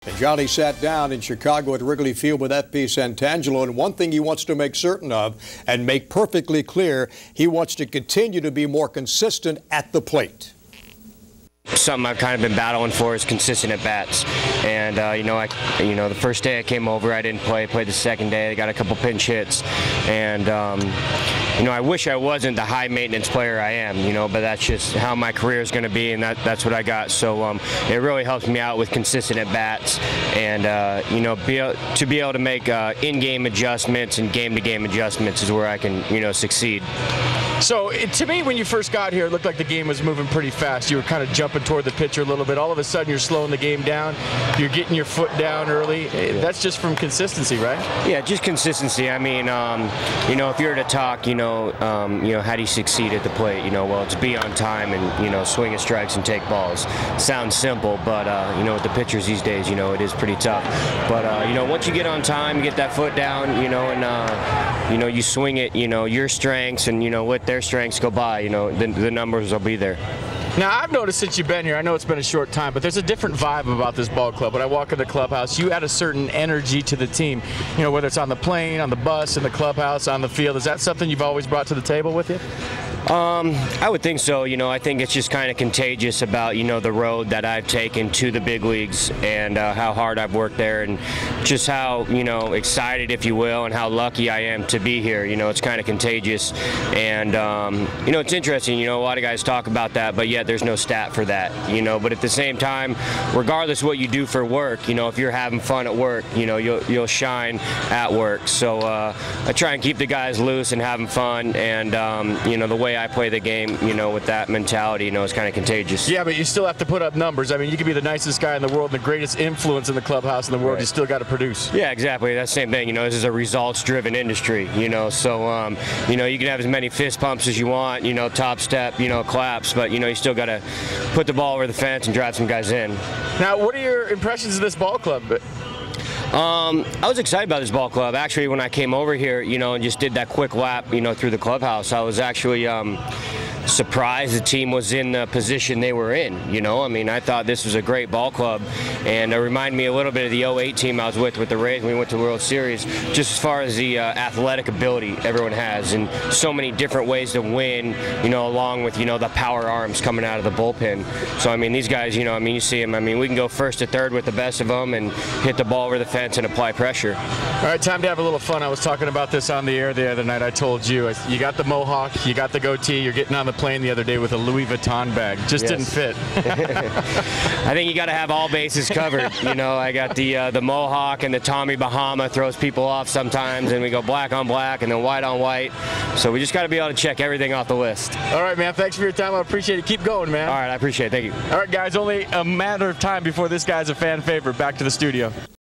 And Jonny sat down in Chicago at Wrigley Field with FP Santangelo, and one thing he wants to make certain of and make perfectly clear, he wants to continue to be more consistent at the plate. Something I've kind of been battling for is consistent at bats, and the first day I came over, I didn't play. Played the second day, I got a couple pinch hits, and I wish I wasn't the high maintenance player I am, but that's just how my career is going to be, and that's what I got. So it really helps me out with consistent at bats, and to be able to make in-game adjustments and game-to-game adjustments is where I can succeed. So to me, when you first got here, it looked like the game was moving pretty fast. You were kind of jumping toward the pitcher a little bit. All of a sudden, you're slowing the game down. You're getting your foot down early. That's just from consistency, right? Yeah, just consistency. I mean, if you were to talk, how do you succeed at the plate? Well, it's be on time and, swing at strikes and take balls. Sounds simple, but, with the pitchers these days, it is pretty tough. But, once you get on time, you get that foot down, and, you swing it, your strengths and, let their strengths go by, the numbers will be there. Now, I've noticed since you've been here, I know it's been a short time, but there's a different vibe about this ball club. When I walk in the clubhouse, you add a certain energy to the team, whether it's on the plane, on the bus, in the clubhouse, on the field. Is that something you've always brought to the table with you? I would think so. I think it's just kind of contagious about, the road that I've taken to the big leagues and how hard I've worked there and just how, excited, if you will, and how lucky I am to be here. It's kind of contagious. And, it's interesting, a lot of guys talk about that, but yet there's no stat for that, But at the same time, regardless what you do for work, if you're having fun at work, you'll shine at work. So I try and keep the guys loose and having fun, and, the way I play the game, with that mentality, is kind of contagious. Yeah, but you still have to put up numbers. I mean, you could be the nicest guy in the world, the greatest influence in the clubhouse in the world. Right. You still got to produce. Yeah, exactly. That's the same thing. This is a results-driven industry. So you can have as many fist pumps as you want. Top step, claps, but you still got to put the ball over the fence and drive some guys in. Now, what are your impressions of this ball club? I was excited about this ball club. Actually, when I came over here, and just did that quick lap, through the clubhouse, I was actually surprised the team was in the position they were in. I mean, I thought this was a great ball club, and it reminded me a little bit of the 08 team I was with the Rays when we went to the World Series, just as far as the athletic ability everyone has and so many different ways to win, along with, the power arms coming out of the bullpen. So, I mean, these guys, you see them. I mean, we can go first to third with the best of them and hit the ball over the fence and apply pressure. All right, time to have a little fun. I was talking about this on the air the other night. I told you, you got the mohawk, you got the goatee, you're getting on the plane the other day with a Louis Vuitton bag. Just didn't fit. I think you got to have all bases covered. I got the mohawk, and the Tommy Bahama throws people off sometimes, and we go black on black and then white on white. So we just got to be able to check everything off the list. All right, man. Thanks for your time. I appreciate it. Keep going, man. All right, I appreciate it. Thank you. All right, guys. Only a matter of time before this guy's a fan favorite. Back to the studio.